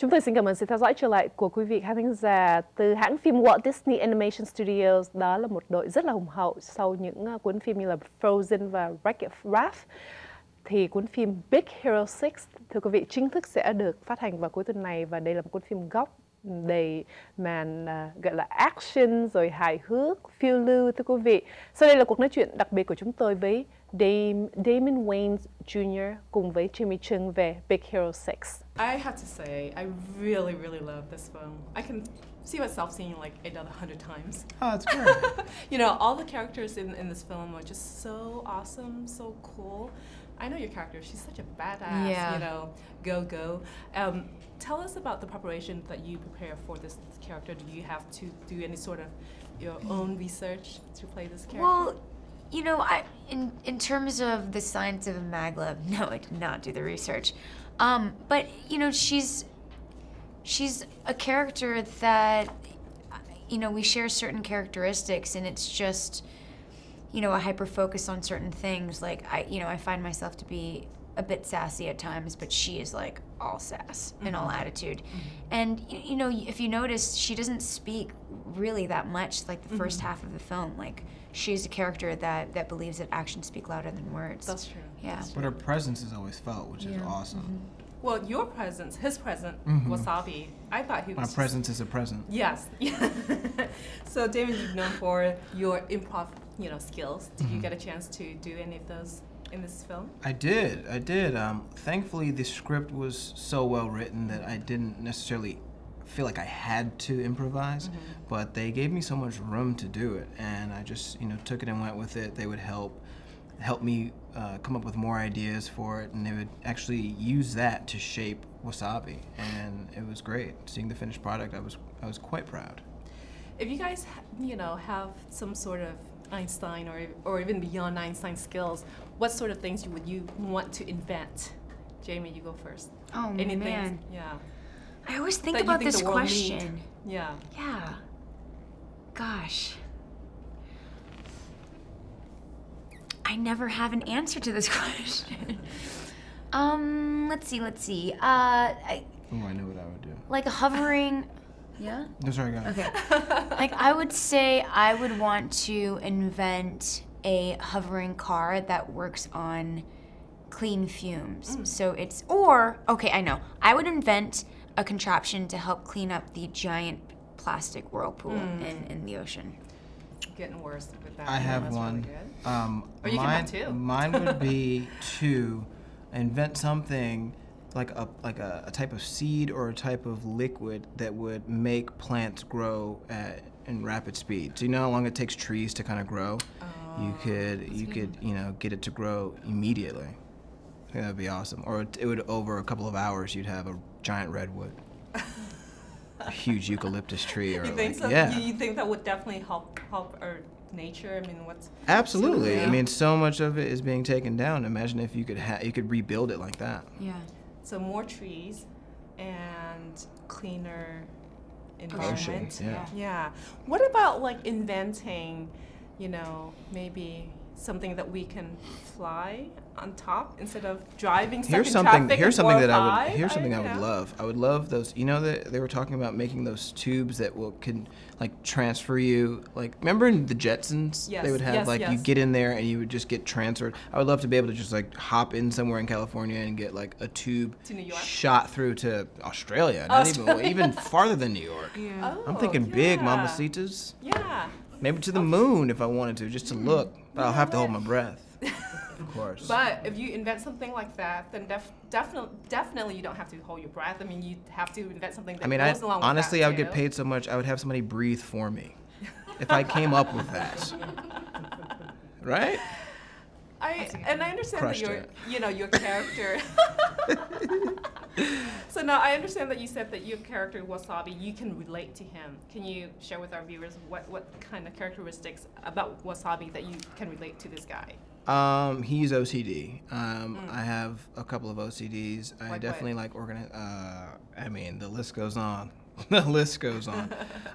Chúng tôi xin cảm ơn sự theo dõi trở lại của quý vị khán thính giả từ hãng phim Walt Disney Animation Studios. Đó là một đội rất là hùng hậu sau những cuốn phim như là Frozen và Wreck-It Ralph. Thì cuốn phim Big Hero 6, thưa quý vị, chính thức sẽ được phát hành vào cuối tuần này. Và đây là một cuốn phim gốc đầy màn gọi là action rồi hài hước, phiêu lưu, thưa quý vị. Sau đây là cuộc nói chuyện đặc biệt của chúng tôi với Damon Wayans Jr. cùng với Jimmy Chung về Big Hero 6. I have to say, I really, really love this film. I can see myself seeing like it another 100 times. Oh, that's great. You know, all the characters in this film are just so awesome, so cool. I know your character, she's such a badass, Yeah. you know, go. Tell us about the preparation that you prepare for this character. Do you have to do any sort of your own research to play this character? Well, you know, in terms of the science of Maglev, no, I did not do the research. But you know, she's a character that, you know, we share certain characteristics, and it's just, you know, a hyper focus on certain things. Like I find myself to be a bit sassy at times, but she is like all sass and all attitude. And you know, if you notice, she doesn't speak really that much. Like the first half of the film, like she's a character that believes that actions speak louder than words. That's true. Yeah. That's true. But her presence is always felt, which is awesome. Well, your presence, his presence, Wasabi, I thought he was My presence is a present. Yes. So Damon, you've known for your improv, you know, skills. Did you get a chance to do any of those in this film? I did. Thankfully, the script was so well written that I didn't necessarily feel like I had to improvise, but they gave me so much room to do it, and I just, you know, took it and went with it. They would help me come up with more ideas for it, and they would actually use that to shape Wasabi, and it was great. Seeing the finished product, I was quite proud. If you guys, you know, have some sort of Einstein or even beyond Einstein skills, what sort of things would you want to invent? Jamie, you go first. Oh, Anything? man. Yeah. I always think That you about think this the world question. need. Yeah. Yeah. Gosh. I never have an answer to this question. Let's see. Oh, I know what I would do. Like a hovering. Yeah? No, sorry, go ahead. Okay. Like, I would say I would want to invent a hovering car that works on clean fumes. So it's, okay, I know. I would invent a contraption to help clean up the giant plastic whirlpool in the ocean. Getting worse with that. I have That's one. Really good. Or you can have two. Mine would be to invent something like a type of seed or a type of liquid that would make plants grow in rapid speed. So you know how long it takes trees to kind of grow? You could you know, get it to grow immediately. I think that would be awesome. Or it would, over a couple of hours, you'd have a giant redwood. A huge eucalyptus tree. Or You think so? Yeah. You think that would definitely help our nature? I mean, what's Absolutely. Yeah. I mean, so much of it is being taken down. Imagine if you could rebuild it like that. Yeah. So more trees and cleaner environment. Ocean, yeah. Yeah. What about like inventing, you know, maybe something that we can fly on top instead of driving stuck in traffic Here's something that I you would know. love. I would love those. You know that they were talking about making those tubes that can like transfer you. Like, remember in the Jetsons? Yes, They would have yes. you get in there and you would just get transferred. I would love to be able to just like hop in somewhere in California and get like a tube To New York? shot through to Australia. Australia. Not even farther than New York. Yeah. Oh, I'm thinking big yeah. mamacitas. Yeah. Maybe to the moon if I wanted to, just to look. But I'll have to hold my breath. Of course. But if you invent something like that, then definitely you don't have to hold your breath. I mean, you have to invent something that goes along with honestly, that I would get too. paid so much, I would have somebody breathe for me. If I came up with that. Right? I understand Crushed that it. your character. So now I understand that you said that your character Wasabi, you can relate to him. Can you share with our viewers what kind of characteristics about Wasabi that you can relate to this guy? He's OCD. I have a couple of OCDs. I Like definitely what? like I mean, the list goes on. The list goes on.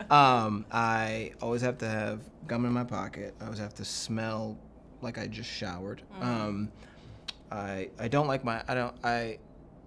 I always have to have gum in my pocket. I always have to smell like I just showered. I don't like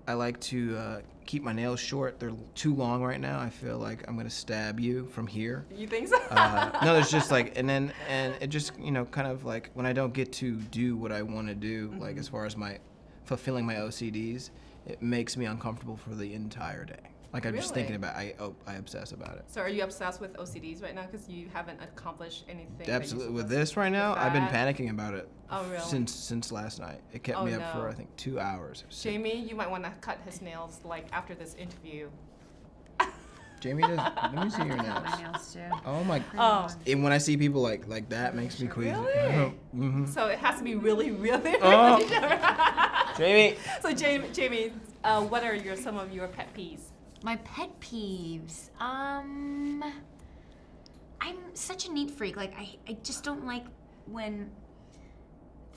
I like to keep my nails short. They're too long right now. I feel like I'm gonna stab you from here. You think so? No, there's just like, and it just, you know, kind of like when I don't get to do what I want to do, like as far as my fulfilling my OCDs, it makes me uncomfortable for the entire day. Like I'm just thinking about, I obsess about it. So are you obsessed with OCDs right now because you haven't accomplished anything? Absolutely. With this right now, I've been panicking about it. Oh, really? Since last night. It kept me up for I think 2 hours. Jamie, you might want to cut his nails like after this interview. Jamie does. Let me see your nails. My nails too. Oh my. And when I see people like that, makes me queasy. Really? So it has to be really, really. Jamie. So Jamie, what are some of your pet peeves? My pet peeves. I'm such a neat freak. Like I just don't like when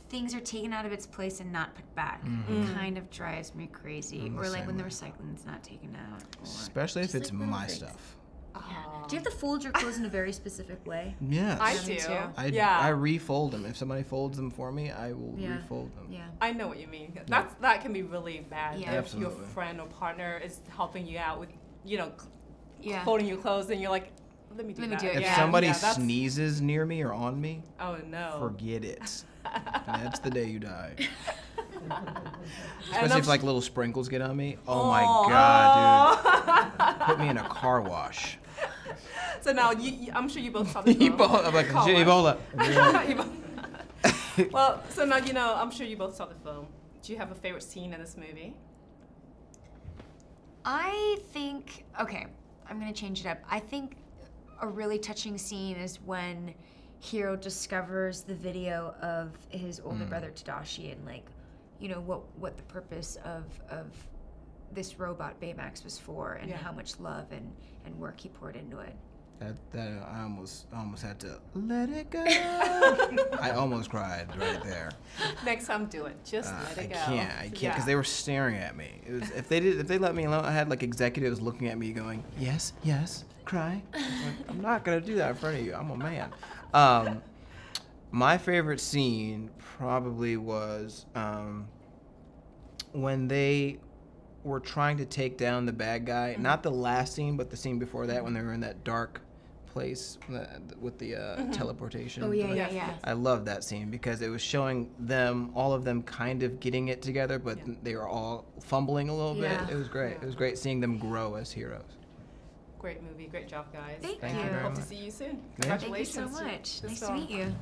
things are taken out of its place and not put back. It kind of drives me crazy. Or like when the recycling's not taken out. Especially if it's like my stuff. Yeah. Do you have to fold your clothes in a very specific way? Yes. I do. I refold them. If somebody folds them for me, I will refold them. Yeah. I know what you mean. That can be really bad. Yeah. If your friend or partner is helping you out with, folding your clothes, and you're like, let me do that. If somebody sneezes near me or on me, oh no, forget it. That's the day you die. Especially if like little sprinkles get on me. Oh my God, dude! Put me in a car wash. So now, I'm sure you both saw the film. Ebola. I'm like, Ebola. Well, so now, I'm sure you both saw the film. Do you have a favorite scene in this movie? I think, okay, I'm going to change it up. I think a really touching scene is when Hiro discovers the video of his older brother Tadashi and like, what the purpose of this robot Baymax was for and how much love and work he poured into it. I almost had to let it go. I almost cried right there. Next time, do it. Just let it go. I can't, because they were staring at me. It was, if they let me alone, I had like executives looking at me going, yes, cry. I'm not gonna do that in front of you. I'm a man. My favorite scene probably was when they were trying to take down the bad guy. Not the last scene, but the scene before that when they were in that dark place with the teleportation. Oh, yeah. I love that scene because it was showing them, all of them kind of getting it together, but they were all fumbling a little bit. It was great. It was great seeing them grow as heroes. Great movie. Great job, guys. Thank you. Hope to see you soon. Congratulations. Thank you so much. Nice to meet you.